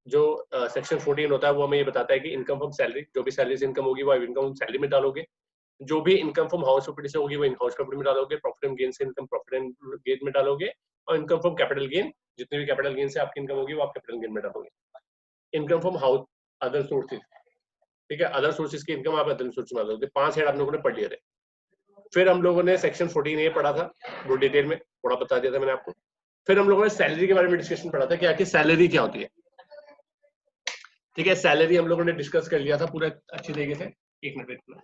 जो सेक्शन 14 होता है वो हमें ये बताता है कि इनकम फ्रॉम सैलरी, जो भी सैलरी से इनकम होगी वो इनकम सैलरी में डालोगे, जो भी इनकम फ्रॉम हाउस प्रॉपर्टी से होगी वो इन हाउस प्रॉपर्टी में डालोगे, प्रॉफिट एंड गेन से इनकम प्रॉफिट एंड गेन में डालोगे, और इनकम फ्रॉम कैपिटल गेन, जितनी भी कैपिटल गेन से आपकी इनकम होगी वो आप कैपिटल गेन में डालोगे। Income from house other sources, ठीक है, अदर सोर्सेज की इनकम आप अदर सोर्स में डालोगे। 5 हेड आप लोगों ने पढ़ लिए थे। फिर हम लोगों ने सेक्शन 14A पढ़ा था, वो डिटेल में थोड़ा बता दिया था मैंने आपको। फिर हम लोगों ने सैलरी के बारे में डिस्कशन पढ़ा था कि आखिर सैलरी क्या होती है, ठीक है। सैलरी हम लोगों ने डिस्कस कर लिया था पूरा अच्छी तरीके से। एक मिनट वेट करना।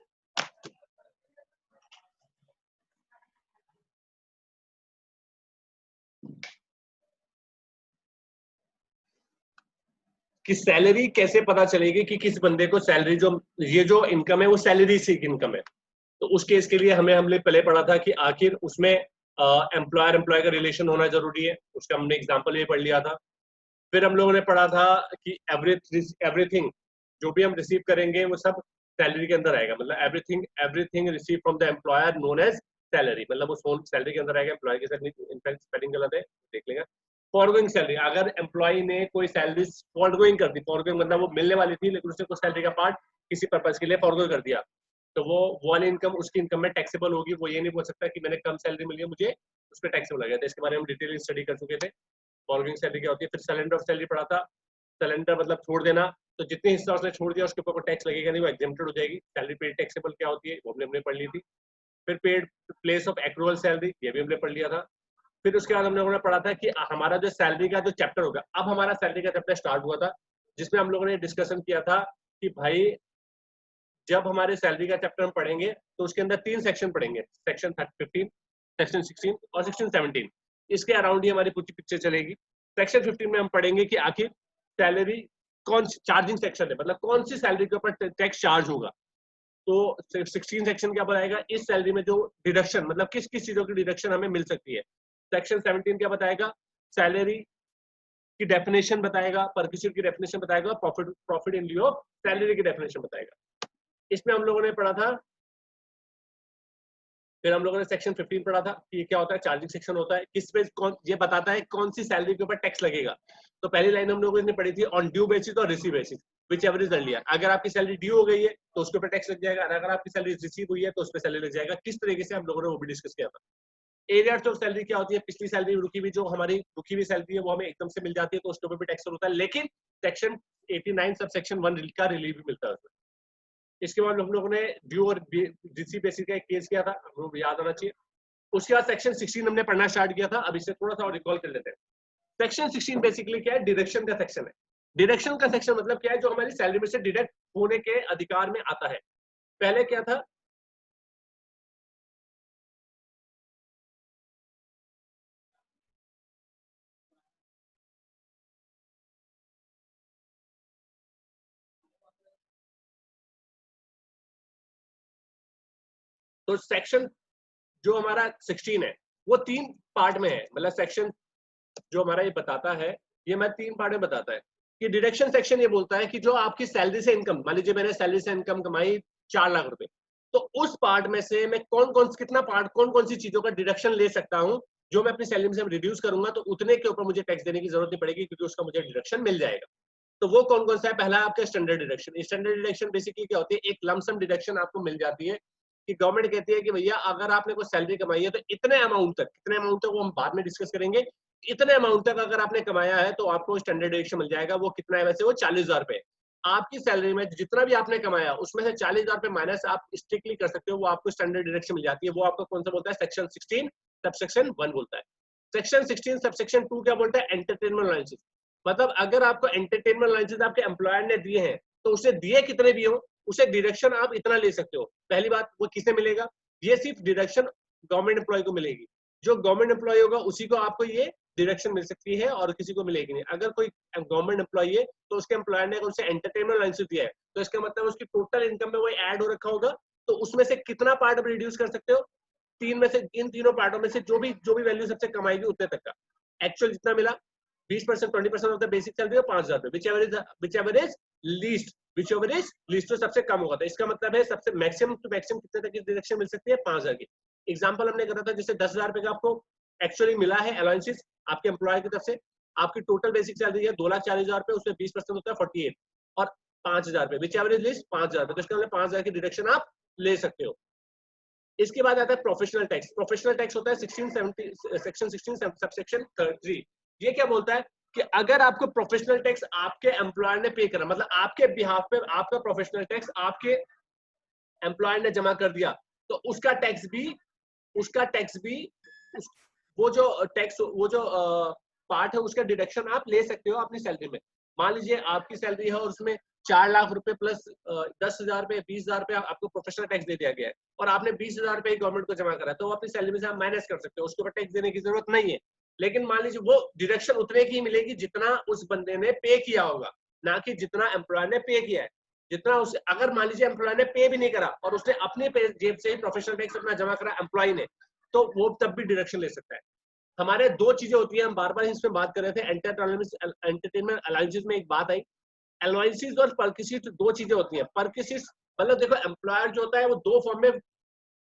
कि सैलरी कैसे पता चलेगी कि किस बंदे को सैलरी, जो ये जो इनकम है वो सैलरी से इनकम है। तो उस केस के लिए हमने पहले पढ़ा था कि आखिर उसमें एम्प्लॉयर एम्प्लॉय का रिलेशन होना जरूरी है, उसका हमने एग्जांपल ये पढ़ लिया था। फिर हम लोगों ने पढ़ा था कि एवरीथिंग जो भी हम रिसीव करेंगे वो सब सैलरी के अंदर आएगा, मतलब everything everything receive from the employer known as salary, मतलब वो सैलरी के अंदर आएगा। एम्प्लॉय के साथ इनफैक्ट स्पेलिंग गलत है, देख लेगा। फॉरगोइंग सैलरी, अगर एम्प्लॉय ने कोई सैलरी फॉरगोइंग कर दी, फॉरगोइंग मतलब वो मिलने वाली थी लेकिन उसने कोई सैलरी का पार्ट किसी पर्पज के लिए फॉरगो कर दिया, तो वो वाली इनकम उसकी इनकम में टैक्सेबल होगी। वो ये नहीं बोल सकता कि मैंने कम सैलरी मिली है मुझे उस पर टैक्सेबल लगा था। इसके बारे में डिटेल स्टडी कर चुके थे। फॉरगोइंग सैलरी क्या होती है। फिर सरेंडर ऑफ सैलरी पढ़ा था। सरेंडर मतलब छोड़ देना, तो जितने हिस्सा उसने छोड़ दिया उसके ऊपर टैक्स लगेगा नहीं, वो एग्जेम्प्टेड हो जाएगी। सैलरी पेड टैक्सेबल क्या होती है वो हमने पढ़ ली थी। फिर paid place of accrual salary, ये भी हमने पढ़ लिया था। फिर उसके बाद हम लोगों ने पढ़ा था कि हमारा जो सैलरी का जो चैप्टर होगा, अब हमारा सैलरी का चैप्टर स्टार्ट हुआ था, जिसमें हम लोगों ने डिस्कशन किया था कि भाई जब हमारे सैलरी का चैप्टर हम पढ़ेंगे तो उसके अंदर 3 सेक्शन पढ़ेंगे, सेक्शन 15, सेक्शन 16 और सेक्शन 17। इसके अराउंड ही हमारी पूरी पिक्चर चलेगी। सेक्शन 15 में हम पढ़ेंगे कि आखिर सैलरी कौन सी चार्जिंग सेक्शन है, मतलब कौन सी सैलरी के ऊपर टैक्स चार्ज होगा। तो 16 सेक्शन क्या बताएगा, इस सैलरी में जो डिडक्शन, मतलब किस किस चीजों की डिडक्शन हमें मिल सकती है। सेक्शन 17 क्या बताएगा, सैलरी की डेफिनेशन बताएगा, परक्यूशन की डेफिनेशन बताएगा, profit profit in लिeu of salary की डेफिनेशन बताएगा। इसमें हम लोगों ने पढ़ा था। फिर हम लोगों ने सेक्शन 15 पढ़ा था कि ये क्या होता है, चार्जिंग सेक्शन होता है, किस पे कौन ये बताता है कौन सी सैलरी के ऊपर टैक्स लगेगा। तो पहली लाइन हम लोगों ने पढ़ी थी ऑन ड्यू बेसिस और receive basis, which ever is earlier. अगर आपकी सैलरी ड्यू हो गई है तो उसके ऊपर टैक्स लग जाएगा, और अगर आपकी सैलरी रिसीव हुई है तो उस पर सैलरी लग जाएगा। किस तरीके से हम लोगों ने वो भी डिस्कस किया था। एरियाज ऑफ सैलरी क्या होती है, पिछली सैलरी रुकी हुई, जो हमारी रुकी हुई सैलरी है वो हमें एकदम से मिल जाती है तो उसके ऊपर भी टैक्स होता है, लेकिन सेक्शन 89 सब सेक्शन 1 का रिलीफ भी मिलता है उसमें। इसके बाद हम लोगों ने ड्यू और रिसीव बेसिस का एक केस किया था, हमको याद आना चाहिए। उसके बाद सेक्शन 16 हमने पढ़ना स्टार्ट किया था, अब इसे थोड़ा सा और रिकॉल कर लेते हैं। सेक्शन 16 बेसिकली क्या है, डिडक्शन का सेक्शन है। डिडक्शन का सेक्शन मतलब क्या है, जो हमारी सैलरी में से डिडक्ट होने के अधिकार में आता है। पहले क्या था, तो सेक्शन जो हमारा 16 है वो 3 पार्ट में है, मतलब सेक्शन जो हमारा ये बताता है, ये मैं 3 पार्ट में बताता है कि डिडक्शन सेक्शन ये बोलता है कि जो आपकी सैलरी से इनकम, मान लीजिए मैंने सैलरी से इनकम कमाई 4 लाख रुपए, तो उस पार्ट में से मैं कितना पार्ट कौन कौन सी चीजों का डिडक्शन ले सकता हूं, जो मैं अपनी सैलरी में से रिड्यूस करूंगा तो उतने के ऊपर मुझे टैक्स देने की जरूरत नहीं पड़ेगी, क्योंकि उसका मुझे डिडक्शन मिल जाएगा। तो वो कौन कौन सा है, पहला आपका standard deduction. Standard deduction basically क्या होती है, एक लमसम डिडक्शन आपको मिल जाती है कि गवर्नमेंट कहती है कि भैया अगर आपने कोई सैलरी कमाई है तो इतने अमाउंट तक, कितने अमाउंट तक वो हम बाद में डिस्कस करेंगे, इतने अमाउंट तक अगर आपने कमाया है तो आपको स्टैंडर्ड डिडक्शन मिल जाएगा। वो कितना है, वैसे वो 40,000 रुपए। आपकी सैलरी में जितना भी आपने कमाया उसमें से 40,000 रुपए माइनस आप स्ट्रिक्टली कर सकते हो, वो आपको स्टैंडर्ड डिडक्शन मिल जाती है। वो आपको कौन सा बोलता है, सेक्शन 16 सबसेक्शन 1 बोलता है। सेक्शन 16 सबसेक्शन 2 क्या बोलता है, एंटरटेनमेंट अलाउंसेस। मतलब अगर आपको एंटरटेनमेंट अलाउंसेस आपके एम्प्लॉयर ने दिए हैं तो उसे दिए कितने भी हो, उसे डिडक्शन आप इतना ले सकते हो। पहली बात, वो किसे मिलेगा, ये सिर्फ डिडक्शन गवर्नमेंट एम्प्लॉय को मिलेगी। जो गवर्नमेंट एम्प्लॉय होगा उसी को आपको ये डिडक्शन मिल सकती है और किसी को मिलेगी नहीं। अगर कोई गवर्नमेंट एम्प्लॉय है तो उसके एम्प्लॉयर ने उसे एंटरटेनमेंट अलाउंस दिया है, तो इसका मतलब उसकी टोटल इनकम में वो ऐड हो रखा होगा, तो उसमें से कितना पार्ट आप रिड्यूस कर सकते हो, 3 में से, इन तीनों पार्टों में से जो भी वैल्यू सबसे कमाएगी उतने तक का। एक्चुअल जितना मिला 20%, 20% ऑफ द बेसिक सैलरी, 5,000 रुपए, विच एवर इज लीस्ट, तो सबसे कम होगा। तो इसका मतलब है सबसे मैक्सिमम टू मैक्सिमम कितने तक की डिडक्शन मिल सकती है, 5,000 की। एग्जांपल हमने करा था, जैसे 10,000 रुपए का आपको एक्चुअली मिला है अलाउंसेस आपके एम्प्लॉयर की तरफ से, आपकी टोटल बेसिक सैलरी है 2,40,000 रुपए, उसमें 20% होता है 48 और 5,000 रुपए, विच एवरेज लिस्ट 5,000 रुपए, तो इसका मतलब 5,000 की डिडक्शन आप ले सकते हो। इसके बाद आता है प्रोफेशनल टैक्स। प्रोफेशनल टैक्स होता है सेक्शन 16 सबसेक्शन 3। ये क्या बोलता है कि अगर आपको प्रोफेशनल टैक्स आपके एम्प्लॉयर ने पे करा, मतलब आपके बिहाफ पे आपका प्रोफेशनल टैक्स आपके एम्प्लॉयर ने जमा कर दिया, तो उसका टैक्स भी वो जो पार्ट है उसका डिडक्शन आप ले सकते हो अपनी सैलरी में। मान लीजिए आपकी सैलरी है और उसमें 4 लाख रुपए प्लस 10,000 रुपए 20,000 रुपए आपको प्रोफेशनल टैक्स दे दिया गया है और आपने 20,000 रुपए गवर्नमेंट को जमा करा है, तो वो अपनी सैलरी में से आप माइनस कर सकते हो, उसके ऊपर टैक्स देने की जरूरत नहीं है। लेकिन मान लीजिए वो डिडक्शन उतने की मिलेगी जितना उस बंदे ने पे किया होगा, ना कि जितना एम्प्लॉयर ने पे किया है। जितना उसे, अगर मान लीजिए एम्प्लॉय ने पे भी नहीं करा और उसने अपने जेब से ही प्रोफेशनल टैक्स अपना जमा करा एम्प्लॉय ने, तो वो तब भी डिडक्शन ले सकता है। हमारे दो चीजें होती है, हम बार बार इसमें बात कर रहे थे, एंटरटेनमेंट अलाउंसेस में एक बात आई, अलाउंसेस और परक्विजिट दो चीजें होती हैं। परक्विजिट मतलब देखो एम्प्लॉयर जो होता है वो दो फॉर्म में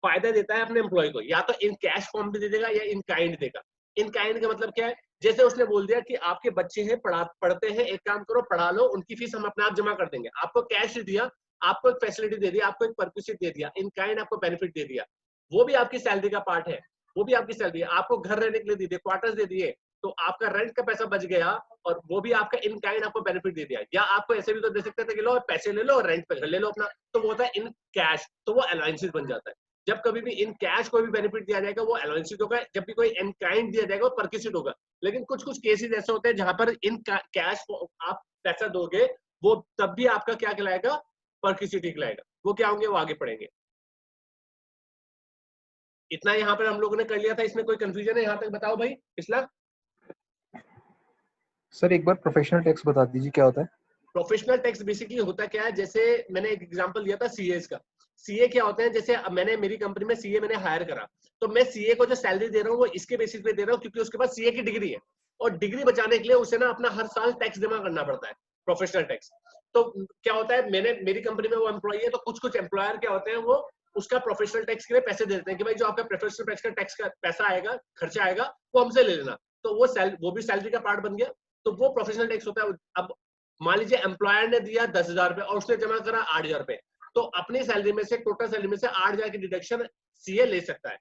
फायदा देता है अपने एम्प्लॉय को, या तो इन कैश फॉर्म में दे देगा या इन काइंड देगा। इन काइंड का मतलब क्या है, जैसे उसने बोल दिया कि आपके बच्चे हैं पढ़ते हैं, एक काम करो पढ़ा लो, उनकी फीस हम अपने आप जमा कर देंगे, आपको कैश दिया, आपको एक फैसिलिटी दे दी, आपको एक परक्विजिट दे दिया, इन काइंड आपको बेनिफिट दे दिया, वो भी आपकी सैलरी का पार्ट है, वो भी आपकी सैलरी है। आपको घर रहने के लिए दे दिए, क्वार्टर्स दे दिए, तो आपका रेंट का पैसा बच गया और वो भी आपका इन काइंड आपको बेनिफिट दे दिया। या आपको ऐसे भी तो दे सकते थे कि लो पैसे ले लो रेंट पे घर ले लो अपना, तो वो होता है इन कैश, तो वो अलाउंसेस बन जाता है। जब कभी भी इन कैश कोई भी बेनिफिट दिया जाएगा वो अलाउंसेस होगा, जब भी कोई इन काइंड दिया जाएगा वो परक्विजिट होगा। लेकिन कुछ कुछ केसेस ऐसे होते हैं जहां पर इन कैश आप पैसा दोगे, वो तब भी आपका क्या कहलाएगा, परक्विजिट कहलाएगा। वो क्या होंगे वो आगे पढ़ेंगे। इतना यहाँ पर हम लोगों ने कर लिया था, इसमें कोई कंफ्यूजन है यहाँ तक बताओ भाई। पिछला सर एक बार प्रोफेशनल टैक्स बता दीजिए क्या होता है। प्रोफेशनल टैक्स बेसिकली होता क्या है, जैसे मैंने एक एग्जांपल दिया था सीए का। सीए क्या होते हैं, जैसे मैंने मेरी कंपनी में सीए मैंने हायर करा, तो मैं सीए को जो सैलरी दे रहा हूँ वो इसके बेसिस पे दे रहा हूँ क्योंकि उसके पास सीए की डिग्री है, और डिग्री बचाने के लिए उसे ना अपना हर साल टैक्स जमा करना पड़ता है, प्रोफेशनल टैक्स। तो क्या होता है, मेरी कंपनी में वो एम्प्लॉय है, तो कुछ कुछ एम्प्लॉयर क्या होते हैं वो उसका प्रोफेशनल टैक्स के लिए पैसे देते हैं कि भाई जो आपका प्रोफेशनल टैक्स का पैसा आएगा, खर्चा आएगा, वो हमसे ले लेना। तो वो भी सैलरी का पार्ट बन गया, तो वो प्रोफेशनल टैक्स होता है। अब मान लीजिए एम्प्लॉयर ने दिया 10,000 रुपए और उसने जमा करा 8,000 रुपए, तो अपनी सैलरी में से, टोटल सैलरी में से 8,000 की डिडक्शन सीए ले सकता है।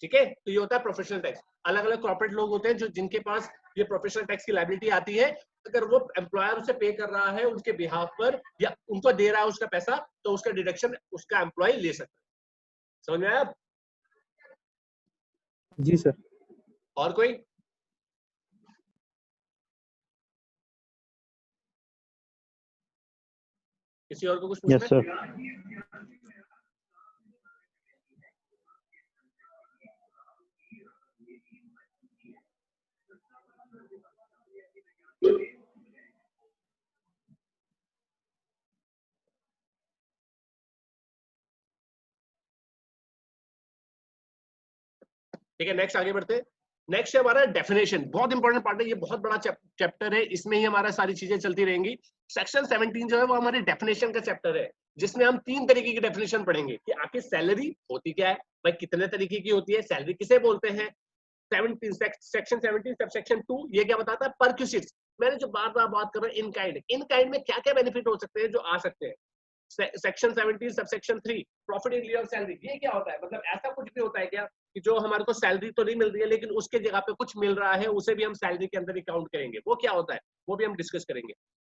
ठीक है, तो ये होता है प्रोफेशनल टैक्स। अलग अलग कॉर्पोरेट लोग होते हैं जो जिनके पास ये प्रोफेशनल टैक्स की लायबिलिटी आती है, अगर वो एम्प्लॉयर उसे पे कर रहा है उनके बिहाफ पर या उनको दे रहा है उसका पैसा, तो उसका डिडक्शन उसका एम्प्लॉय ले सकता है। समझ में आया? जी सर। और कोई? किसी और को कुछ पूछना है? Yes sir. ठीक है, नेक्स्ट आगे बढ़ते हैं। नेक्स्ट है हमारा डेफिनेशन, बहुत इंपॉर्टेंट पार्ट है, ये बहुत बड़ा चैप्टर है, इसमें ही हमारा सारी चीजें चलती रहेंगी। सेक्शन 17 जो है वो हमारी डेफिनेशन का चैप्टर है, जिसमें हम 3 तरीके की डेफिनेशन पढ़ेंगे कि आखिर सैलरी होती क्या है, भाई कितने तरीके की होती है, सैलरी किसे बोलते हैं। सेक्शन 17 सबसेक्शन 2 ये क्या बताता है, परक्विजिट्स। मैंने जो बार बार बात कर रहा हूँ, इन काइंड में क्या क्या बेनिफिट हो सकते हैं जो आ सकते हैं। Section 17 subsection 3 profit in लिeu of salary, ये क्या होता है, मतलब ऐसा कुछ भी होता है क्या कि जो हमारे को सैलरी तो नहीं मिल रही है लेकिन उसके जगह पे कुछ मिल रहा है, उसे भी हम सैलरी के अंदर ही काउंट करेंगे, वो क्या होता है वो भी हम डिस्कस करेंगे।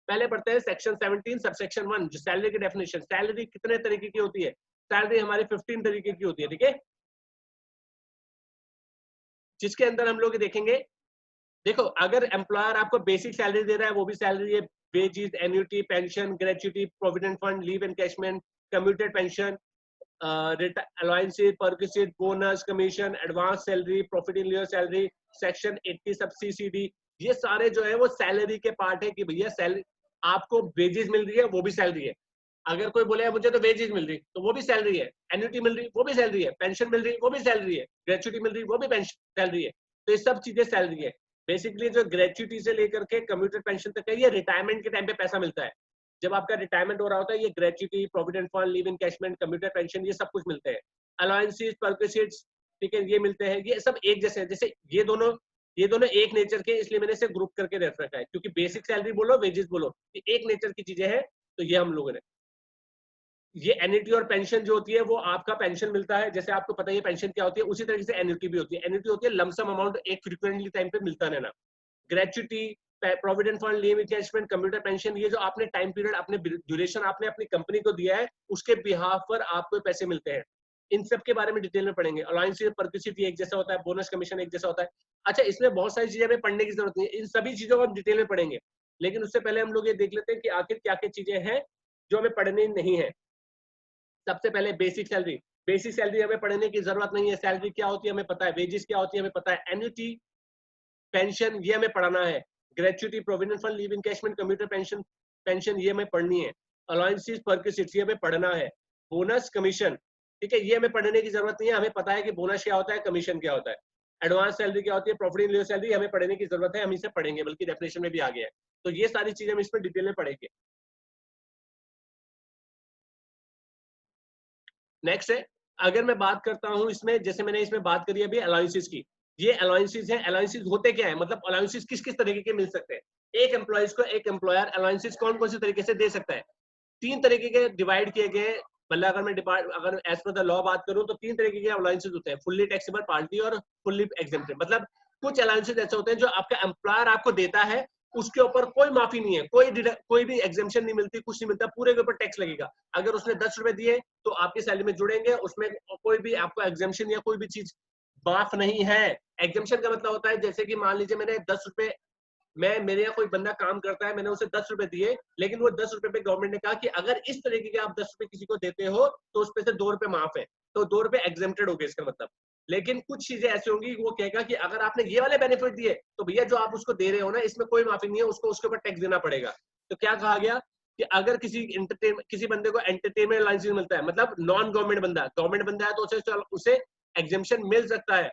पहले पढ़ते हैं सेक्शन 17 सबसेक्शन 1 जो सैलरी की डेफिनेशन। सैलरी कितने तरीके की होती है, सैलरी हमारी 15 तरीके की होती है, ठीक है, जिसके अंदर हम लोग देखेंगे। देखो अगर एम्प्लॉयर आपको बेसिक सैलरी दे रहा है वो भी सैलरी है, wages, annuity, pension, gratuity, provident fund, leave encashment, commuted pension, allowances, perquisite, bonus, commission, advance salary, profit in लिeu salary, section 80 सब सीसीडी, ये सारे जो है वो सैलरी के पार्ट है कि भैया सैलरी आपको वेजेस मिल रही है वो भी सैलरी है। अगर कोई बोले मुझे तो वेजेस मिल रही तो वो भी सैलरी है, एन्युटी मिल रही वो भी सैलरी है, पेंशन मिल रही वो भी सैलरी है, ग्रेच्युटी मिल रही वो भी पेंशन सैलरी है, तो ये सब चीजें सैलरी है। बेसिकली जो ग्रेच्युटी से लेकर के कम्यूटेड पेंशन तक है, ये रिटायरमेंट के टाइम पे पैसा मिलता है, जब आपका रिटायरमेंट हो रहा होता है, ये gratuity, provident fund, leave encashment, commuted pension, ये सब कुछ मिलते हैं। अलाउंसेस, परक्विजिट्स, ठीक है, ये मिलते हैं, ये सब एक जैसे हैं। जैसे ये दोनों ये दोनों एक नेचर के, इसलिए मैंने इसे ग्रुप करके रख रखा है, क्योंकि बेसिक सैलरी बोलो वेजेस बोलो, ये एक नेचर की चीजें हैं। तो ये हम लोगों ने, ये एन्युटी और पेंशन जो होती है वो आपका पेंशन मिलता है, जैसे आपको पता है पेंशन क्या होती है, उसी तरीके से एन्युटी भी होती है। एन्युटी होती है लमसम अमाउंट एक फ्रीक्वेंटली टाइम पे मिलता रहना। Gratuity, provident fund, leave encashment, computer pension, ये जो आपने टाइम पीरियड, अपने ड्यूरेशन आपने अपनी कंपनी को दिया है, उसके बिहाफ पर आपको पैसे मिलते हैं। इन सब के बारे में डिटेल में पढ़ेंगे। अलाउंसेस, परक्विसिटी एक जैसा होता है, बोनस कमीशन एक जैसा होता है। अच्छा, इसमें बहुत सारी चीजें हमें पढ़ने की जरूरत नहीं है, इन सभी चीजों को हम डिटेल में पढ़ेंगे, लेकिन उससे पहले हम लोग ये देख लेते हैं कि आखिर क्या क्या चीजें हैं जो हमें पढ़नी नहीं है। सबसे पहले बेसिक सैलरी। बेसिक सैलरी हमें पढ़ने की जरूरत नहीं है, सैलरी क्या होती है हमें पता है, वेजेस क्या होती है हमें पता है, एन्युटी, पेंशन ये हमें पढ़ना है, gratuity, provident fund, leave encashment, computer pension, pension ये हमें पढ़नी है, अलाउंसेस, परक्विसिट्स ये हमें पढ़ना है, बोनस कमीशन, ठीक है, ये हमें पढ़ने की जरूरत नहीं है, हमें पता है कि बोनस क्या होता है, कमीशन क्या होता है। एडवांस सैलरी क्या होती है, प्रॉफिट इन लिeu सैलरी हमें पढ़ने की जरूरत है, हम इसे पढ़ेंगे, बल्कि डेफिनेशन में भी आ गया है। तो ये सारी चीजें हम इसमें डिटेल में पढ़ेंगे। नेक्स्ट है, अगर मैं बात करता हूं इसमें, जैसे मैंने इसमें बात करी अभी अलाउंसेस की, ये अलाउंसेस हैं। अलाउंसेस होते क्या है, मतलब अलाउंसेस किस किस तरीके के मिल सकते हैं। एक एम्प्लॉयज को एक एम्प्लॉयर अलाउंसेस कौन कौन से तरीके से दे सकता है, तीन तरीके के डिवाइड किए गए। मतलब अगर मैं अगर एज पर द लॉ बात करूं तो तीन तरीके के अलाउंसेस होते हैं, फुल्ली टैक्सेबल, पार्टली और फुल्ली एग्जेम्प्टेड। मतलब कुछ अलाउंसेस ऐसे होते हैं जो आपका एम्प्लॉयर आपको देता है, उसके ऊपर कोई माफी नहीं है, कोई भी एग्जेम्पशन नहीं मिलती, कुछ नहीं मिलता, पूरे के ऊपर टैक्स लगेगा। अगर उसने 10 रुपए दिए तो आपकी सैलरी में जुड़ेंगे, उसमें कोई भी आपको एग्जेम्पशन या कोई भी चीज माफ नहीं है। एग्जेम्पशन का मतलब होता है, जैसे कि मान लीजिए मैंने 10 रुपए, मैं मेरे यहाँ कोई बंदा काम करता है, मैंने उसे 10 रुपए दिए, लेकिन वो 10 रुपए पे गवर्नमेंट ने कहा कि अगर इस तरीके के आप 10 रुपए किसी को देते हो तो उस पे से 2 रुपए माफ है, तो 2 रुपए एग्जेम्प्टेड हो गए इसका मतलब। लेकिन कुछ चीजें ऐसी होंगी, वो कहेगा कि अगर आपने ये वाले बेनिफिट दिए तो भैया जो आप उसको दे रहे हो ना, इसमें कोई माफी नहीं है, उसको उसके ऊपर टैक्स देना पड़ेगा। तो क्या कहा गया कि अगर किसी बंदे को एंटरटेनमेंट लाइसेंस मिलता है, मतलब नॉन गवर्नमेंट बंदा, गवर्नमेंट बंदा है तो उसे एग्जेम्पशन मिल सकता है।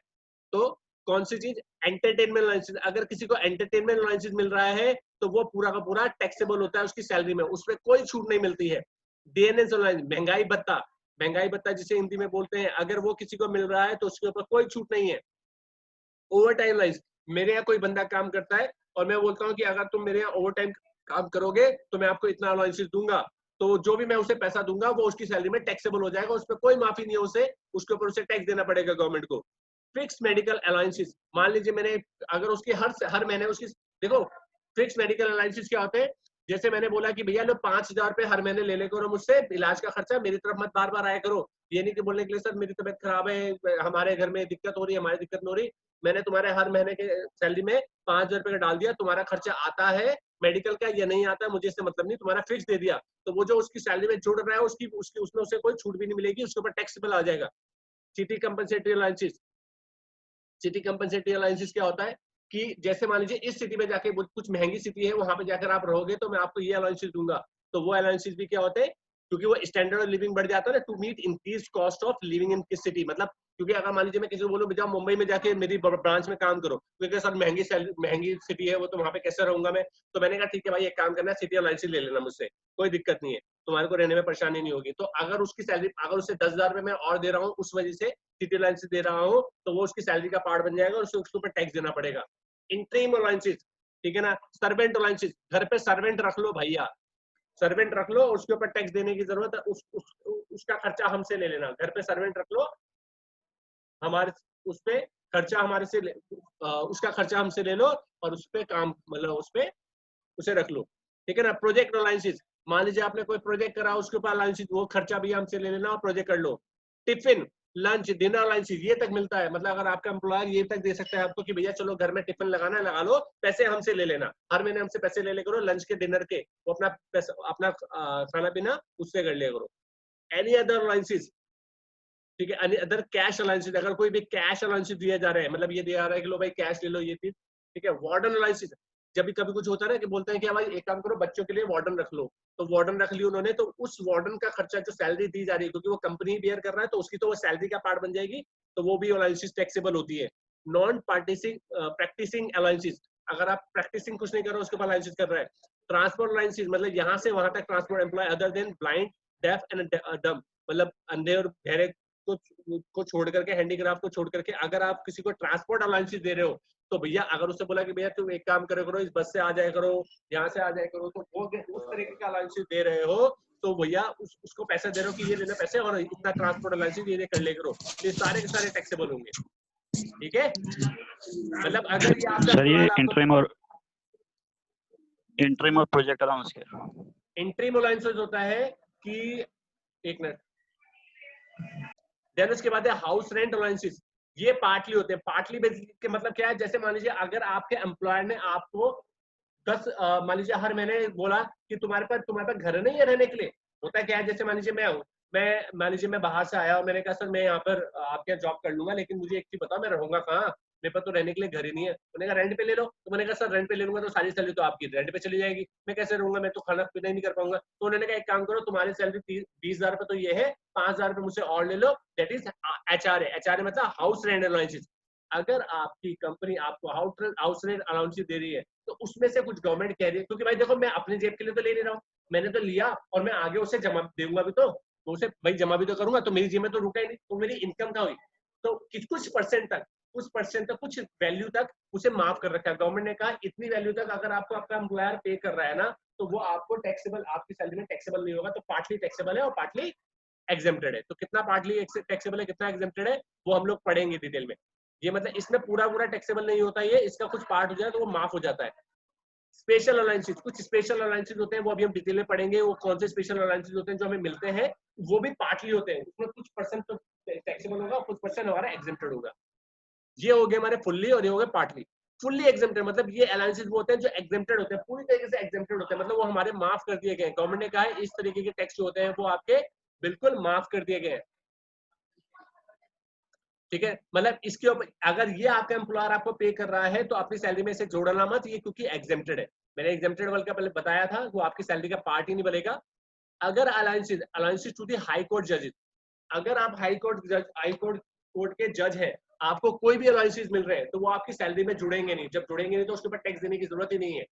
तो कौन सी चीज, एंटरटेनमेंट लाइसेंस। अगर किसी को एंटरटेनमेंट लाइसेंस मिल रहा है तो वो पूरा का पूरा टैक्सेबल होता है उसकी सैलरी में, उसमें कोई छूट नहीं मिलती है। डीएनएस महंगाई भत्ता, महंगाई भत्ता जिसे हिंदी में बोलते हैं, अगर वो किसी को मिल रहा है तो उसके ऊपर कोई छूट नहीं है। ओवर टाइम लाइस, मेरे यहाँ कोई बंदा काम करता है और मैं बोलता हूँ कि अगर तुम मेरे यहाँ ओवर टाइम काम करोगे तो मैं आपको इतना अलाउंसेस दूंगा, तो जो भी मैं उसे पैसा दूंगा वो उसकी सैलरी में टैक्सेबल हो जाएगा, उसमें कोई माफी नहीं है, उसे उसके ऊपर उसे टैक्स देना पड़ेगा गवर्नमेंट को। फिक्स मेडिकल अलाउंसेस, मान लीजिए मैंने, अगर उसकी हर महीने उसकी, देखो फिक्स मेडिकल अलाउंसेस क्या होते हैं, जैसे मैंने बोला कि भैया लो 5,000 रुपए हर महीने ले ले करो मुझसे, इलाज का खर्चा मेरी तरफ मत बार बार आया करो। ये नहीं कि बोलने के लिए सर मेरी तबीयत खराब है, हमारे घर में दिक्कत हो रही है, हमारी दिक्कत नहीं हो रही, मैंने तुम्हारे हर महीने के सैलरी में 5,000 रुपए का डाल दिया, तुम्हारा खर्चा आता है मेडिकल का या नहीं आता है मुझे इससे मतलब नहीं, तुम्हारा फिक्स दे दिया, तो वो जो उसकी सैलरी में जुड़ रहा है उसकी उसकी उसमें उसे कोई छूट भी नहीं मिलेगी, उसके ऊपर टैक्सेबल आ जाएगा। City compensatory allowances, city compensatory allowances क्या होता है कि जैसे मान लीजिए इस सिटी में जाके, कुछ महंगी सिटी है, वहां पे जाकर आप रहोगे तो मैं आपको ये अलाउंसेस दूंगा, तो वो अलाउंसेस भी क्या होते हैं, क्योंकि वो स्टैंडर्ड ऑफ लिविंग बढ़ जाता है ना, to meet increase cost of living in किस सिटी। मतलब क्योंकि अगर मान लीजिए मैं किसी को बोलूं भैया मुंबई में जाके मेरी ब्रांच में काम करो, क्योंकि सर महंगी सिटी है वो, तो वहां पे कैसे रहूंगा मैं, तो मैंने कहा ठीक है भाई एक काम करना, सिटी अलाउंसेस ले लेना मुझसे, कोई दिक्कत नहीं है, तुम्हारे को रहने में परेशानी नहीं होगी। तो अगर उसकी सैलरी, अगर उसे 10,000 रुपए मैं और दे रहा हूँ उस वजह से सिटी अलाउंसेस दे रहा हूँ, तो वो उसकी सैलरी का पार्ट बन जाएगा और उसके ऊपर टैक्स देना पड़ेगा। इंटरिम अलाउंसेस, ठीक है ना, सर्वेंट अलाउंसेस, घर पे सर्वेंट रख लो भैया, सर्वेंट रख लो, उसके ऊपर टैक्स देने की जरूरत है, उसका खर्चा हमसे ले लेना, घर पे सर्वेंट रख लो, हमारे उस पे खर्चा हमारे से उसका खर्चा हमसे ले लो और उस पे काम, मतलब उस पे उसे रख लो, ठीक है ना। प्रोजेक्ट अलाउंसेस, मान लीजिए आपने कोई प्रोजेक्ट करा, उसके ऊपर अलाउंसेस, वो खर्चा भी हमसे ले लेना और प्रोजेक्ट कर लो। टिफिन, लंच, डिनर अलाउंसेस ये तक मिलता है, मतलब अगर आपका एम्प्लॉयर ये तक दे सकता है आपको कि भैया चलो घर में टिफिन लगाना है लगा लो, पैसे हमसे ले लेना, हर महीने हमसे पैसे ले ले करो, लंच के डिनर के, वो अपना पैसा, अपना खाना पीना उससे कर लिया करो। एनी अदर अलाउंसेस, ठीक है, एनी अदर कैश अलाउंसेस, अगर कोई भी कैश अलाउंसेस दिया जा रहा है, मतलब ये दिया रहा है कि लो भाई कैश ले लो ये चीज, ठीक है। वार्डन अलाउंसेस, जब भी कभी कुछ होता है ना कि बोलते हैं कि भाई एक काम करो बच्चों के लिए वार्डन रख लो, तो वार्डन रख लिया उन्होंने, तो उस वार्डन का खर्चा जो सैलरी दी जा रही है, क्योंकि वो कंपनी बेयर कर रहा है तो उसकी तो वो सैलरी का पार्ट बन जाएगी, तो वो भी अलाउंसेस टैक्सेबल होती है। नॉन प्रैक्टिसिंग अलाउंसेस, अगर आप प्रैक्टिसिंग कुछ नहीं कर रहे हो उसके ऊपर अलाउंसेस कर रहा है। ट्रांसपोर्ट अलाउंसेस, मतलब यहाँ से वहां तक transport employ other than blind, deaf and dumb, मतलब अंधे और बहरे को छोड़ करके, हैंडीक्राफ्ट को छोड़ करके अगर आप किसी को ट्रांसपोर्ट अलाउंसेस दे रहे हो, तो भैया अगर उससे बोला कि भैया तुम एक काम करे करो, इस बस से आ जाया करो, यहाँ से आ जाया करो, तो वो उस तरीके का अलाउंसेस दे रहे हो, तो भैया उसको पैसा दे रहे हो कि ये लेना पैसे और इतना ट्रांसपोर्ट अलाउंसेस ये कर ले करो, ये सारे के सारे टैक्सेबल होंगे। ठीक है, मतलब अगर ये आपका सर ये इंटरिम और प्रोजेक्ट अलाउंस के इंटरिम अलाउंसेस होता है कि एक मिनट, देन उसके बाद है हाउस रेंट अलाउंसेस। ये पार्टली होते हैं। पार्टली बेसिक के मतलब क्या है, जैसे मान लीजिए अगर आपके एम्प्लॉयर ने आपको 10 मान लीजिए हर महीने बोला कि तुम्हारे पास घर नहीं है रहने के लिए। होता है क्या है, जैसे मान लीजिए मैं मान लीजिए मैं बाहर से आया और मैंने कहा सर मैं यहाँ पर आपके यहाँ जॉब कर लूंगा, लेकिन मुझे एक चीज बताओ मैं रहूंगा कहाँ, मेरे पास तो रहने के लिए घर ही नहीं है। मैंने कहा रेंट पे ले लो, तो मैंने कहा सर रेंट पे ले लूंगा तो सारी सैलरी तो आपकी रेंट पे चली जाएगी, मैं कैसे रहूंगा, मैं तो खाना पीना ही नहीं कर पाऊंगा। तो उन्होंने कहा एक काम करो, तुम्हारी सैलरी 20,000 रुपए तो ये है, 5,000 रुपए मुझसे और ले लो, दैट इज HRA। HRA मतलब हाउस रेंट अलाउंसेस। अगर आपकी कंपनी आपको हाउस रेंट अलाउंसेस दे रही है तो उसमें से कुछ गवर्नमेंट कह रही है, क्योंकि भाई देखो मैं अपनी जेब के लिए तो ले नहीं रहा हूँ, मैंने तो लिया और मैं आगे उसे जमा दूंगा भी, तो उसे भाई जमा भी तो करूंगा, तो मेरी जेब में तो रुका ही नहीं, तो मेरी इनकम का हुई। तो कुछ परसेंट तक कुछ वैल्यू तक उसे माफ कर रखा है गवर्नमेंट ने। कहा इतनी वैल्यू तक अगर आपको आपका एम्प्लॉयर पे कर रहा है ना, तो वो आपको टैक्सेबल, आपकी सैलरी में टैक्सेबल नहीं होगा। तो पार्टली टैक्सेबल है और पार्टली एग्जेम्प्टेड है। तो कितना पार्टली टैक्सेबल है, कितना एग्जेम्प्टेड है, वो हम लोग पढ़ेंगे डिटेल में। ये मतलब इसमें पूरा टैक्सेबल नहीं होता, ये इसका कुछ पार्ट हो जाए तो वो माफ हो जाता है। स्पेशल अलाउंसेस, कुछ स्पेशल अलाउंसेस होते हैं, वो अभी हम डिटेल में पढ़ेंगे। वो कौन से स्पेशल अलाउंसेस होते हैं जो हमें मिलते हैं, वो भी पार्टली होते हैं, उसमें कुछ परसेंट तो टैक्सेबल होगा, कुछ परसेंट हमारा एग्जेम्प्टेड होगा। ये हो गए हमारे फुल्ली और ये हो गए पार्टली। फुल्ली एग्जेम्प्टेड मतलब ये अलाउंसेस वो होते हैं जो एग्जेम्प्टेड होते हैं, पूरी तरीके से एग्जेम्प्टेड होते हैं, मतलब वो हमारे माफ कर दिए गए। गवर्नमेंट ने कहा है इस तरीके के टैक्स जो होते हैं वो आपके बिल्कुल माफ कर दिए गए हैं। ठीक है, मतलब इसके ऊपर अगर ये आपका एम्प्लॉयर आपको पे कर रहा है तो अपनी सैलरी में इसे जोड़ना मत, ये क्योंकि एग्जेम्प्टेड है। मैंने एग्जेम्प्टेड वाले का पहले बताया था, वो आपकी सैलरी का पार्ट ही नहीं बनेगा। अगर allowances to the high court जजेस, अगर आप हाई कोर्ट के जज हैं, आपको कोई भी अलाउंसेस मिल रहे हैं तो वो आपकी सैलरी में जुड़ेंगे नहीं। जब जुड़ेंगे नहीं तो उसके ऊपर टैक्स देने की जरूरत ही नहीं है।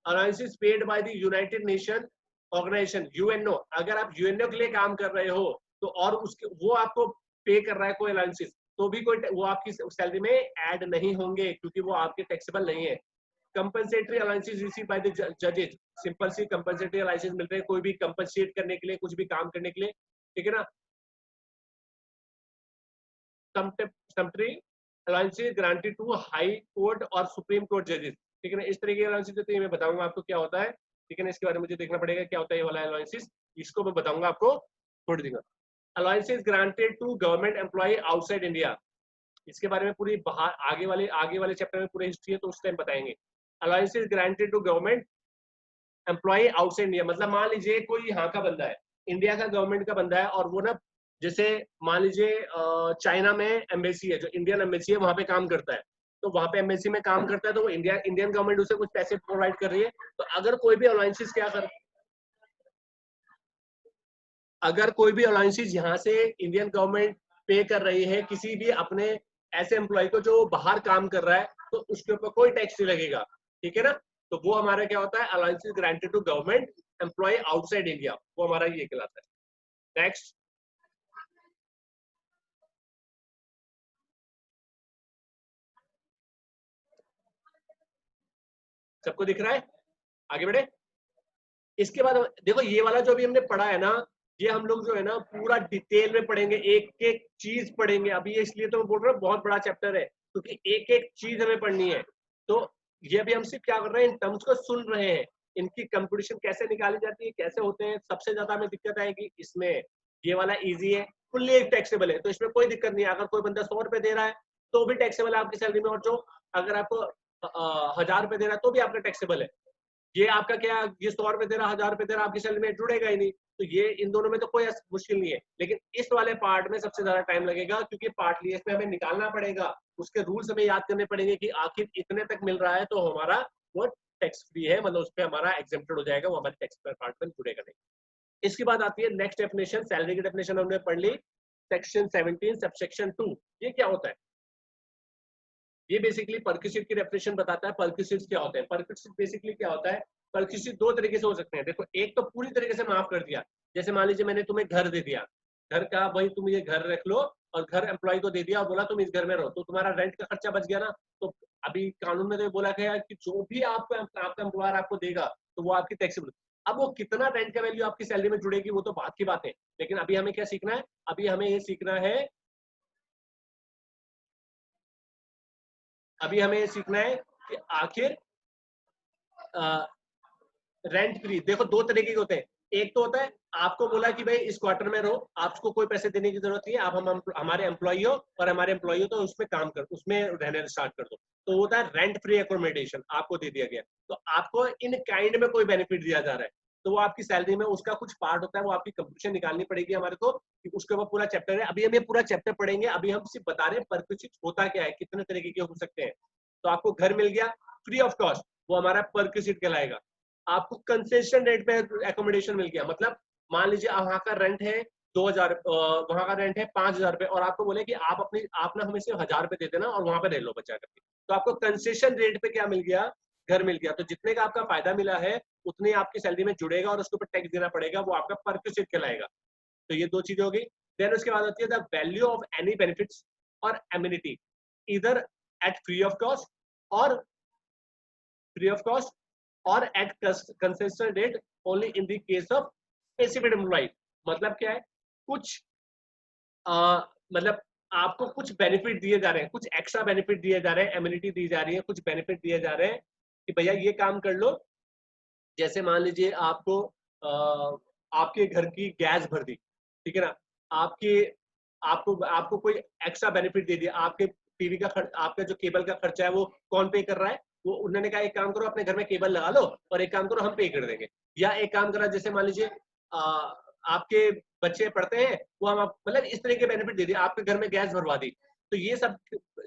Allowances paid by the United Nation Organization, UNO, अगर आप यूएनओ के लिए काम कर रहे हो तो और उसके वो आपको पे कर रहा है कोई अलाउंसेस, तो भी कोई वो आपकी सैलरी में ऐड नहीं होंगे क्योंकि वो आपके टैक्सेबल नहीं है। Compensatory allowances receive by the जजेस, सिंपल सी कंपनसेटरी अलाउंसेस मिल रहे हैं कोई भी कंपनसेट करने के लिए, कुछ भी काम करने के लिए। ठीक है ना, company allowances granted to high court और सुप्रीम कोर्ट जजेस। ठीक है ना, इस तरीके के अलाउंसेस देते हैं, मैं बताऊंगा आपको क्या होता है। ठीक है ना, इसके बारे में मुझे देखना पड़ेगा क्या होता है ये वाला अलाउंसेस, इसको मैं बताऊंगा आपको थोड़ी देर। Allowances granted to government employ outside India, इसके बारे में पूरी आगे वाले चैप्टर में पूरी हिस्ट्री है तो उस टाइम बताएंगे। Allowances granted to government employ outside India, मतलब मान लीजिए कोई यहाँ का बंदा है, इंडिया का गवर्नमेंट का बंदा है, और वो ना जैसे मान लीजिए चाइना में एम्बेसी है, जो इंडियन एम्बेसी है वहां पे काम करता है, तो वहां पे एम्बेसी में काम करता है तो वो इंडियन गवर्नमेंट उसे कुछ पैसे प्रोवाइड कर रही है। तो अगर कोई भी अलाउंसेस अगर कोई भी अलाउंसेस यहाँ से इंडियन गवर्नमेंट पे कर रही है किसी भी अपने ऐसे एम्प्लॉय को जो बाहर काम कर रहा है, तो उसके ऊपर कोई टैक्स नहीं लगेगा। ठीक है ना, तो वो हमारा क्या होता है, allowances granted to government employ outside India, वो हमारा ये कहलाता है। नेक्स्ट, सबको दिख रहा है, आगे बढ़े। इसके बाद देखो ये वाला जो भी हमने पढ़ा है ना, ये हम लोग जो है ना पूरा डिटेल में पढ़ेंगे, एक एक चीज पढ़ेंगे। अभी ये इसलिए तो मैं बोल रहा हूँ बहुत बड़ा चैप्टर है क्योंकि एक एक चीज हमें पढ़नी है। तो ये अभी हम सिर्फ क्या कर रहे हैं, इन टर्म्स को सुन रहे हैं, इनकी कंप्यूटेशन कैसे निकाली जाती है, कैसे होते हैं। सबसे ज्यादा हमें दिक्कत आएगी इसमें, ये वाला इजी है, फुल्ली टैक्सेबल है, तो इसमें कोई दिक्कत नहीं है। अगर कोई बंदा 100 रुपए दे रहा है तो भी टैक्सेबल है आपकी सैलरी में, और जो अगर आपको 1000 रुपए दे रहा है तो भी आपका टैक्सेबल है। ये आपका क्या, ये 100 रुपए दे रहा, 1000 रुपए दे रहा, आपकी सैलरी में जुड़ेगा ही नहीं। तो ये इन दोनों में तो कोई मुश्किल नहीं है, लेकिन इस वाले पार्ट में सबसे ज्यादा टाइम लगेगा क्योंकि पार्टली इसमें हमें निकालना पड़ेगा, उसके रूल्स हमें याद करने पड़ेंगे कि आखिर इतने तक मिल रहा है तो हमारा वो टैक्स फ्री है, मतलब उस पर हमारा एग्जेम्प्टेड हो जाएगा, वो हमारे टैक्स पार्ट में जुड़ेगा नहीं। इसके बाद आती है नेक्स्ट डेफिनेशन, सैलरी की डेफिनेशन हमने पढ़ ली, सेक्शन 17 सबसेक्शन 2। ये क्या होता है, ये बेसिकली परक्विजिट की डेफिनेशन बताता है। परक्विजिट क्या होते हैं, परक्विजिट बेसिकली क्या होता है, परक्विजिट दो तरीके से हो सकते हैं। देखो, एक तो पूरी तरीके से माफ कर दिया, जैसे मान लीजिए मैंने तुम्हें घर दे दिया, घर का भाई तुम ये घर रख लो और घर एम्प्लॉय को दे दिया और बोला तुम इस घर में रहो, तो तुम्हारा रेंट का खर्चा बच गया ना। तो अभी कानून में तो बोला गया है कि जो भी आपको आपका एम्प्लॉयर आपको देगा तो वो आपकी टैक्सेबल। अब वो कितना रेंट का वैल्यू आपकी सैलरी में जुड़ेगी वो तो बात की बात है, लेकिन अभी हमें क्या सीखना है, अभी हमें ये सीखना है, अभी हमें ये सीखना है कि आखिर रेंट फ्री देखो दो तरीके के होते हैं। एक तो होता है आपको बोला कि भाई इस क्वार्टर में रहो, आपको कोई पैसे देने की जरूरत नहीं है, आप हमारे एम्प्लॉई हो और हमारे एम्प्लॉई हो तो उसमें काम कर, उसमें रहने स्टार्ट कर दो। तो होता है रेंट फ्री एकोमोडेशन, आपको दे दिया गया, तो आपको इन काइंड में कोई बेनिफिट दिया जा रहा है, तो वो आपकी सैलरी में उसका कुछ पार्ट होता है, वो आपकी कंप्यूटेशन निकालनी पड़ेगी हमारे को, कि उसके ऊपर पूरा चैप्टर है। अभी हम ये पूरा चैप्टर पढ़ेंगे, अभी हम सिर्फ बता रहे हैं परक्विजिट होता क्या है, कितने तरीके के हो सकते हैं। तो आपको घर मिल गया फ्री ऑफ कॉस्ट, वो हमारा परक्विजिट कहलाएगा। आपको कंसेशन रेट पे एकोमोडेशन मिल गया, मतलब मान लीजिए वहां का रेंट है 2000, वहां का रेंट है 5000 रुपए और आपको बोले कि आप ना हमें सिर्फ 1000 रुपए दे देना और वहां पे रह लो बचा करके, तो आपको कंसेशन रेट पे क्या मिल गया, घर मिल गया। तो जितने का आपका फायदा मिला है उतने आपकी सैलरी में जुड़ेगा और उसके ऊपर टैक्स देना पड़ेगा, वो आपका परक्विजिट कहलाएगा। तो ये दो चीजें होगी। देन उसके बाद होती है the value of any benefits और amenity either at free of cost और फ्री ऑफ कॉस्ट और at concession rate only in the case of specific employ. मतलब क्या है, कुछ मतलब आपको कुछ बेनिफिट दिए जा रहे हैं, कुछ एक्स्ट्रा बेनिफिट दिए जा रहे हैं, एमिनिटी दी जा रही है, कुछ बेनिफिट दिए जा रहे हैं कि भैया ये काम कर लो। जैसे मान लीजिए आपको आपके घर की गैस भर दी, ठीक है ना, आपके आपको आपको कोई एक्स्ट्रा बेनिफिट दे दिया, आपके टीवी का खर्च, आपका जो केबल का खर्चा है वो कौन पे कर रहा है, वो उन्होंने कहा एक काम करो अपने घर में केबल लगा लो और एक काम करो हम पे कर देंगे। या एक काम करा जैसे मान लीजिए आपके बच्चे पढ़ते हैं, वो हम मतलब इस तरह के बेनिफिट दे दिए, आपके घर में गैस भरवा दी। तो ये सब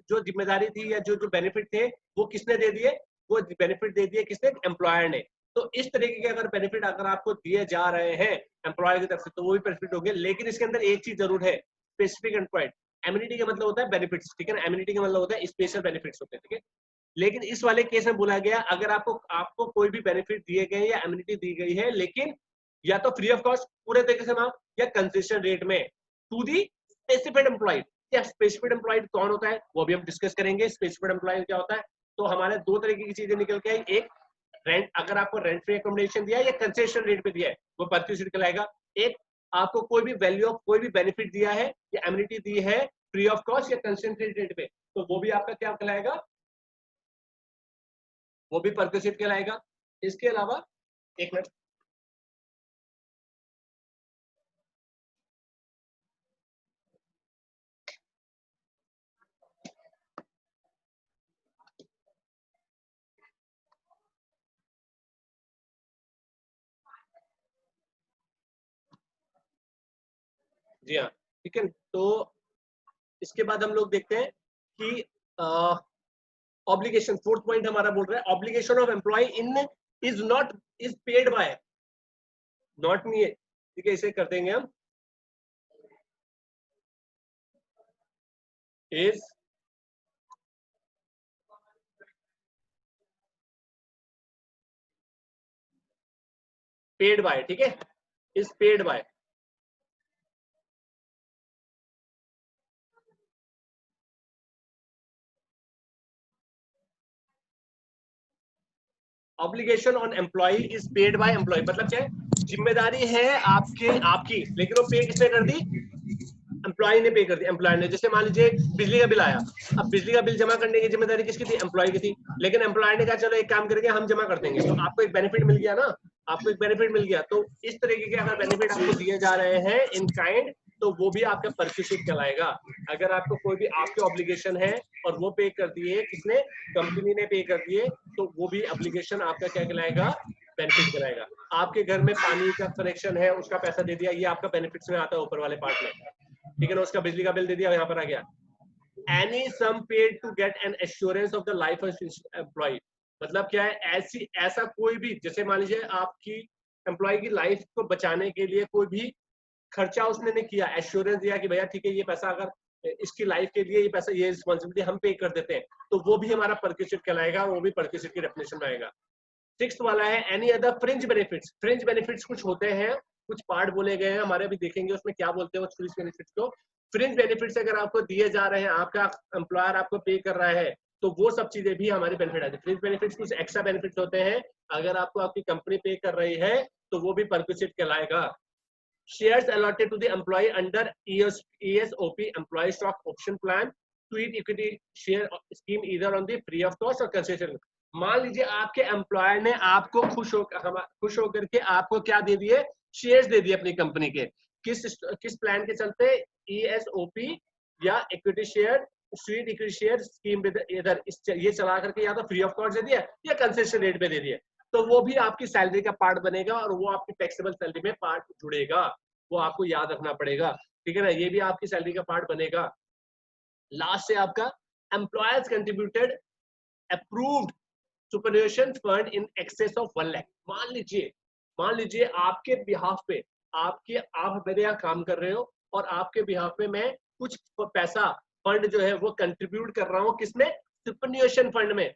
जो जिम्मेदारी थी या जो जो बेनिफिट थे वो किसने दे दिए, वो बेनिफिट दे दिए किसने, एम्प्लॉयर ने। तो इस तरीके के अगर बेनिफिट अगर आपको दिए जा रहे हैं एम्प्लॉयर की तरफ से तो वो भी बेनिफिट होंगे, लेकिन इसके अंदर एक चीज जरूर है, स्पेसिफिक एंड एमिनिटी का मतलब होता है बेनिफिट्स, ठीक है ना, एमिनिटी का मतलब होता है स्पेशल बेनिफिट्स होते हैं, ठीक है। लेकिन इस वाले केस में बोला गया अगर आपको कोई भी बेनिफिट दिए गए या एमिनिटी दी गई है, लेकिन या तो फ्री ऑफ कॉस्ट पूरे तरीके से माफ या कंसेशन रेट में टू दी स्पेसिफाइड एम्प्लॉय। या स्पेसिफाइड एम्प्लॉय कौन होता है वो भी हम डिस्कस करेंगे, स्पेसिफाइड एम्प्लॉय क्या होता है। तो हमारे दो तरीके की चीजें निकल के आई, एक रेंट, अगर आपको रेंट फ्री एकोमोडेशन दिया है या कंसेशन रेट पे दिया है वो परक्विजिट कहलाएगा। एक आपको कोई भी वैल्यू ऑफ कोई भी बेनिफिट दिया है या एमिनिटी दी है फ्री ऑफ कॉस्ट या कंसेशन रेट पे, तो वो भी आपका क्या कहलाएगा, वो भी परक्विजिट कहलाएगा। इसके अलावा एक मिनट, जी हाँ, ठीक है। तो इसके बाद हम लोग देखते हैं कि ऑब्लिगेशन, फोर्थ पॉइंट हमारा बोल रहा है obligation of employ in is not is paid by, not नहीं है, ठीक है, इसे कर देंगे हम इज पेड बाय, ठीक है, is paid by. Obligation on employ is paid by employ, मतलब क्या है, जिम्मेदारी है आपकी, लेकिन वो पे किसने कर दी, एम्प्लॉय ने पे कर दी, एम्प्लॉय ने। जैसे मान लीजिए बिजली का बिल आया, अब बिजली का बिल जमा करने की जिम्मेदारी किसकी थी, एम्प्लॉय की थी, लेकिन एम्प्लॉय ने कहा चलो एक काम करके हम जमा कर देंगे, तो आपको एक बेनिफिट मिल गया ना, आपको एक बेनिफिट मिल गया। तो इस तरीके के अगर बेनिफिट आपको दिए जा रहे हैं इन काइंड, तो वो भी आपका परक्विजिट कहलाएगा। अगर आपको कोई भी आपके ऑब्लिगेशन है और वो पे कर दिए किसने, कंपनी ने पे कर दिए, तो वो भी ऑब्लिगेशन आपका क्या कहलाएगा, बेनिफिट कहलाएगा। आपके घर में पानी का कनेक्शन है उसका पैसा दे दिया, ये आपका बेनिफिट्स में आता है ऊपर वाले पार्ट में, ठीक है ना, उसका बिजली का बिल दे दिया यहाँ पर आ गया। Any sum paid to get an assurance of the life of employ, मतलब क्या है, ऐसा कोई भी, जैसे मान लीजिए आपकी एम्प्लॉय की लाइफ को बचाने के लिए कोई भी खर्चा उसने नहीं किया, एश्योरेंस दिया कि भैया ठीक है ये पैसा अगर इसकी लाइफ के लिए ये पैसा, ये रिस्पॉन्सिबिलिटी हम पे कर देते हैं, तो वो भी हमारा परक्विजिट कहलाएगा, वो भी परक्विजिट की डेफिनेशन में आएगा। सिक्स्थ वाला है any other fringe benefits. Fringe benefits कुछ होते हैं कुछ पार्ट बोले गए हैं हमारे, अभी देखेंगे उसमें क्या बोलते हैं फ्रिंज बेनिफिट्स को। फ्रिंज बेनिफिट्स अगर आपको दिए जा रहे हैं, आपका एम्प्लॉयर आपको पे कर रहा है, तो वो सब चीजें भी हमारी बेनिफिट आती है। फ्रिंज बेनिफिट्स कुछ एक्स्ट्रा बेनिफिट्स होते हैं, अगर आपको आपकी कंपनी पे कर रही है तो वो भी परक्विजिट कहलाएगा। Shares allotted to the employee under ESOP employee stock option plan, tweet equity share scheme either on the free of cost और concession। मान लीजिए आपके एम्प्लॉयर ने आपको खुश होकर के आपको क्या दे दिए, शेयर्स दे दिए अपनी कंपनी के, किस प्लान के चलते, ESOP या equity share, sweet equity share scheme इधर ये चला करके या तो फ्री ऑफ कॉस्ट दे दिया या कंसेशन रेट पे दे दिया, तो वो भी आपकी सैलरी का पार्ट बनेगा और वो आपकी टैक्सेबल सैलरी में पार्ट जुड़ेगा, वो आपको याद रखना पड़ेगा, ठीक है ना, ये भी आपकी सैलरी का पार्ट बनेगा। लास्ट से आपका employers contributed approved superannuation fund in excess of 1 lakh. मान लीजिए आपके बिहाफ पे आप मेरे यहाँ काम कर रहे हो और आपके बिहाफ पे मैं कुछ पैसा फंड जो है वो कंट्रीब्यूट कर रहा हूँ, किसमें, सुपरएनुएशन फंड में।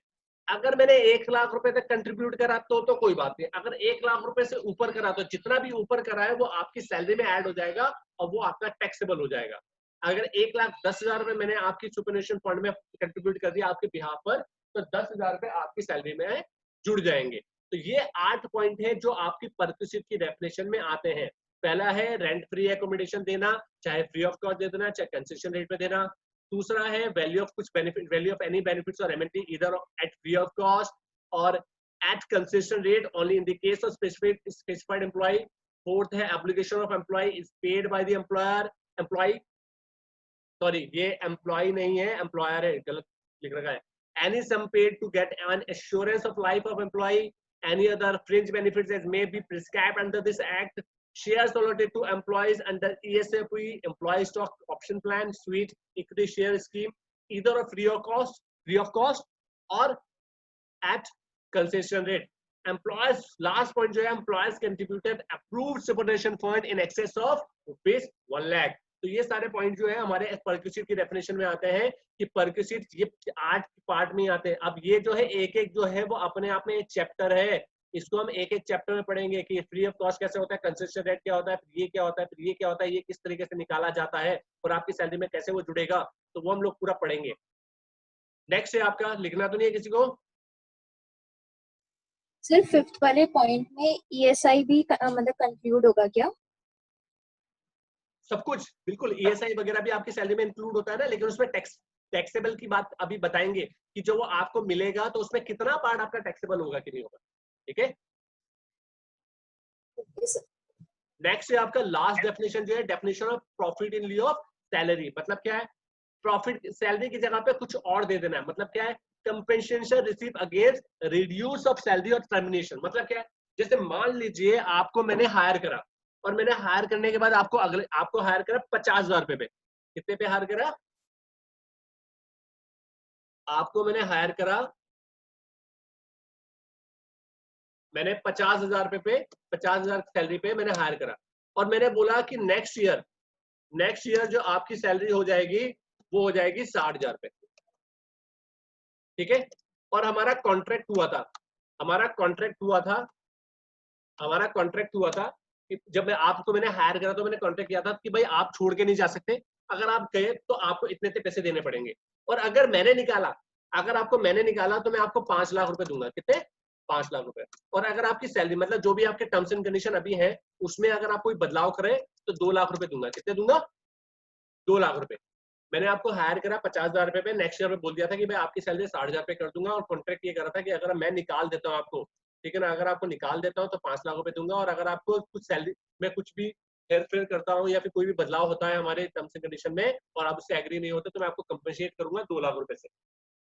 अगर मैंने 1 लाख रुपए तक कंट्रीब्यूट करा तो कोई बात नहीं, अगर 1 लाख रुपए से ऊपर करा तो जितना भी ऊपर करा है वो आपकी सैलरी में ऐड हो जाएगा और वो आपका टैक्सेबल हो जाएगा। अगर 1,10,000 रुपए मैंने आपकी सुपरएनुएशन फंड में कंट्रीब्यूट कर दिया आपके बिहाफ पर, तो 10,000 रुपए आपकी सैलरी में जुड़ जाएंगे। तो ये 8 पॉइंट है जो आपकी परक्विजिट की डेफिनेशन में आते हैं। पहला है रेंट फ्री एकोमोडेशन देना, चाहे फ्री ऑफ कॉस्ट दे देना, चाहे कंसेशन रेट पे देना। दूसरा है वैल्यू ऑफ कुछ benefit, value of any benefits और amenity either at free of cost और at concession rate only in the case of specified employ. Fourth है application of employ is paid by the employ, sorry ये employ नहीं है, employer है, गलत लिख रखा है। Any sum paid to get an assurance of life of employ, any other fringe benefits as may be prescribed under this act, shares allotted to employees under ESOP employee stock option plan, sweet equity share scheme, either a free of cost or at concession rate. Employers, last point जो है, employers contributed approved superannuation fund in excess of rupees 1 lakh। तो ये सारे point जो है हमारे perquisite की definition में आते हैं कि परक्विजिट ये 8 पार्ट में आते हैं। अब ये जो है एक जो है वो अपने आप में एक चैप्टर है, इसको हम एक चैप्टर में पढ़ेंगे कि फ्री ऑफ कॉस्ट कैसे होता है, कंसेशन रेट क्या होता है, फिर ये क्या होता है, फिर ये क्या होता है, ये किस तरीके से निकाला जाता है और आपकी सैलरी में कैसे वो जुड़ेगा, तो वो हम लोग पूरा पढ़ेंगे। नेक्स्ट है आपका, लिखना तो नहीं है किसी को? सर 5th वाले पॉइंट में ESI भी मतलब कंक्लूड होगा क्या? सब कुछ बिल्कुल, ESI वगैरह भी आपकी सैलरी में इंक्लूड होता है ना, लेकिन उसमें टैक्सेबल की बात अभी बताएंगे कि जो वो आपको मिलेगा तो उसमें कितना पार्ट आपका टैक्सेबल होगा कि नहीं होगा, ठीक है। नेक्स्ट है आपका लास्ट डेफिनेशन जो है, definition of profit in लिeu of salary. मतलब क्या है, प्रॉफिट सैलरी की जगह पे कुछ और दे देना है। मतलब क्या है, compensation receive against reduce of salary और टर्मिनेशन। मतलब क्या है, जैसे मान लीजिए आपको मैंने हायर करा और मैंने हायर करने के बाद आपको हायर करा 50,000 रुपए पे। कितने पे हायर करा? आपको मैंने हायर करा, मैंने 50,000 रुपए पे 50,000 सैलरी पे मैंने हायर करा और मैंने बोला कि नेक्स्ट ईयर जो आपकी सैलरी हो जाएगी वो हो जाएगी 60,000 रुपए, ठीक है। और हमारा कॉन्ट्रैक्ट हुआ था कि जब मैंने हायर करा तो मैंने कॉन्ट्रैक्ट किया था कि भाई आप छोड़ के नहीं जा सकते, अगर आप गए तो आपको इतने पैसे देने पड़ेंगे। और अगर आपको मैंने निकाला तो मैं आपको 5 लाख रुपए दूंगा। कितने? 5 लाख रुपए। और अगर आपकी सैलरी मतलब जो भी आपके टर्म्स एंड कंडीशन अभी है उसमें अगर आप कोई बदलाव करें तो 2 लाख रुपए दूंगा। कितने दूंगा? 2 लाख रुपए। मैंने आपको हायर करा 50,000 रुपए पे, नेक्स्ट ईयर में बोल दिया था कि मैं आपकी सैलरी 60,000 रुपए कर दूंगा और कॉन्ट्रैक्ट ये करा था कि अगर मैं निकाल देता हूँ आपको, ठीक है ना, अगर आपको निकाल देता हूँ तो 5 लाख रुपए दूंगा और अगर आपको कुछ सैलरी में कुछ भी हेरफेर करता हूँ या फिर कोई भी बदलाव होता है हमारे टर्म्स एंड कंडीशन में और आप उससे एग्री नहीं होते तो मैं आपको कंपनसेट करूंगा 2 लाख रुपए से।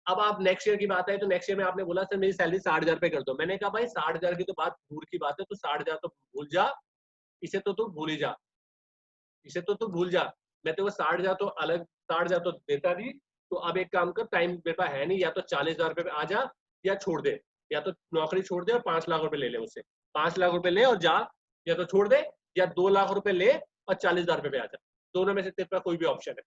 अब आप नेक्स्ट ईयर की बात है तो नेक्स्ट ईयर में आपने बोला सर मेरी सैलरी 60,000 रुपए कर दो। मैंने कहा भाई 60,000 की तो बात दूर की बात है, तो 60,000 तो भूल जा, इसे तो तू भूल ही जा, इसे तो तू भूल जा। मैं तो 60,000 तो अलग 60,000 तो देता नहीं, तो अब एक काम कर, टाइम मेरे पास है नहीं, या तो 40,000 रुपए पे आ जा या छोड़ दे, या तो नौकरी छोड़ दे और 5 लाख रुपए ले ले मुझसे, 5 लाख रुपए ले और जा, या तो छोड़ दे या 2 लाख रुपए ले और 40,000 रुपए पे आ जा। दोनों में से तेरे पास कोई भी ऑप्शन है।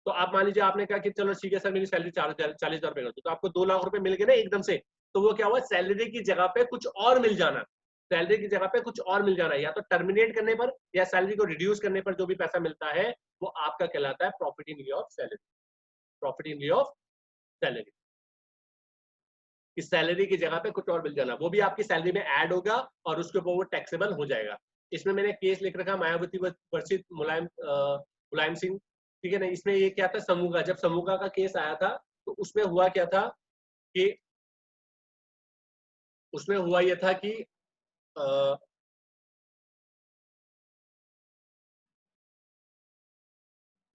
तो आप मान लीजिए आपने कहा कि चलो ठीक है सर मेरी सैलरी 40,000 रुपए कर दो, तो आपको 2 लाख रुपए मिल गए ना एकदम से, तो वो क्या हुआ, सैलरी की जगह पे कुछ और मिल जाना। सैलरी की जगह पे कुछ और मिल जाना, या तो टर्मिनेट करने पर या सैलरी को रिड्यूस करने पर जो भी पैसा मिलता है वो आपका कहलाता है profit in लिeu of salary. Profit in लिeu of salary, कि सैलरी की जगह पे कुछ और मिल जाना, वो भी आपकी सैलरी में ऐड होगा और उसके ऊपर वो टैक्सेबल हो जाएगा। इसमें मैंने केस लिख रखा मायावती वर्सेस मुलायम सिंह, ठीक है ना। इसमें ये क्या था, समूह, जब समूह का केस आया था तो उसमें हुआ क्या था कि उसमें हुआ ये था कि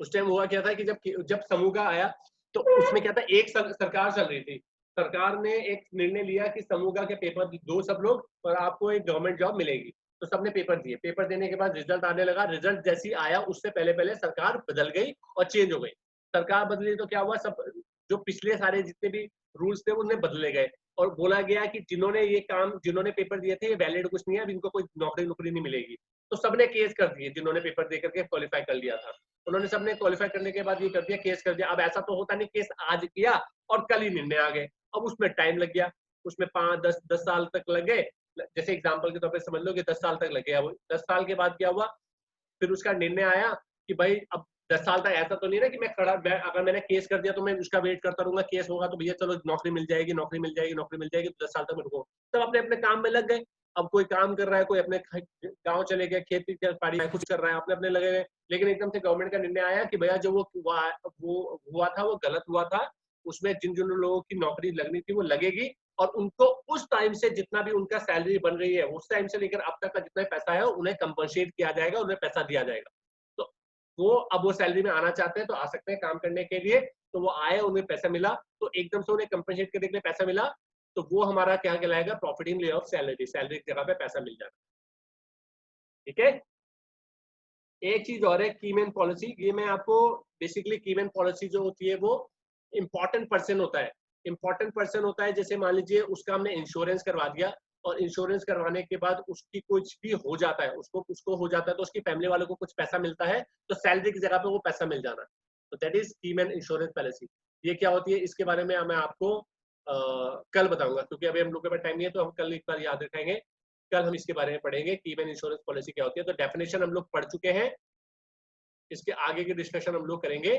उस टाइम हुआ क्या था कि जब समूह का आया तो उसमें क्या था, एक सरकार चल रही थी, सरकार ने एक निर्णय लिया कि समूह के पेपर दो सब लोग और आपको एक गवर्नमेंट जॉब मिलेगी। तो सबने पेपर दिए, पेपर देने के बाद रिजल्ट आने लगा, रिजल्ट जैसी आया उससे पहले पहले सरकार बदल गई और चेंज हो गई। सरकार बदली तो क्या हुआ, सब जो पिछले सारे जितने भी रूल्स थे उन्हें बदले गए और बोला गया कि जिन्होंने पेपर दिए थे ये वैलिड कुछ नहीं है, अब इनको कोई नौकरी नहीं मिलेगी। तो सबने केस कर दिए, जिन्होंने पेपर दे करके क्वालिफाई कर लिया था उन्होंने, सबने क्वालिफाई करने के बाद ये कर दिया, केस कर दिया। अब ऐसा तो होता नहीं केस आज किया और कल ही निर्णय आ गए, अब उसमें टाइम लग गया, उसमें 5-10 साल तक लग गए। जैसे एग्जांपल के तौर पे समझ लो कि 10 साल तक लग गया। वो 10 साल के बाद क्या हुआ, फिर उसका निर्णय आया कि भाई अब 10 साल तक ऐसा तो नहीं ना कि अगर मैंने केस कर दिया तो मैं उसका वेट करता रहूंगा, केस होगा तो भैया चलो नौकरी मिल जाएगी, नौकरी मिल जाएगी, नौकरी मिल जाएगी, तो 10 साल तक मैं रुको। सब अपने अपने काम में लग गए। अब कोई काम कर रहा है, कोई अपने गांव चले गए, खेती बाड़ी कुछ कर रहा है, अपने अपने लगे गए। लेकिन एकदम से गवर्नमेंट का निर्णय आया कि भैया जो वो हुआ था वो गलत हुआ था, उसमें जिन जिन लोगों की नौकरी लगनी थी वो लगेगी और उनको उस टाइम से जितना भी उनका सैलरी बन रही है उस टाइम से लेकर अब तक का जितना पैसा है उन्हें कंपनसेट किया जाएगा, उन्हें पैसा दिया जाएगा। तो वो सैलरी में आना चाहते हैं तो आ सकते हैं काम करने के लिए, तो वो आए, उन्हें पैसा मिला, तो एकदम से उन्हें कंपनसेट करने के लिए पैसा मिला, तो वो हमारा क्या कहलाएगा, profit in लिeu of salary, salary की जगह पे पैसा मिल जाना। ठीक है। एक चीज और है, कीमैन पॉलिसी। ये मैं आपको बेसिकली कीमैन पॉलिसी जो होती है वो इंपॉर्टेंट पर्सन होता है, इंपॉर्टेंट पर्सन होता है। जैसे मान लीजिए उसका हमने इंश्योरेंस करवा दिया और इंश्योरेंस करवाने के बाद उसकी कुछ भी हो जाता है, उसको हो जाता है तो उसकी फैमिली वालों को कुछ पैसा मिलता है, तो सैलरी की जगह पे वो पैसा मिल जाना, तो that is keyman insurance policy. ये क्या होती है, इसके बारे में मैं आपको कल बताऊंगा, क्योंकि अभी हम लोग के पास टाइम नहीं है, तो हम कल एक बार याद रखेंगे, कल हम इसके बारे में पढ़ेंगे कीमैन इंश्योरेंस पॉलिसी क्या होती है। तो डेफिनेशन हम लोग पढ़ चुके हैं, इसके आगे की डिस्कशन हम लोग करेंगे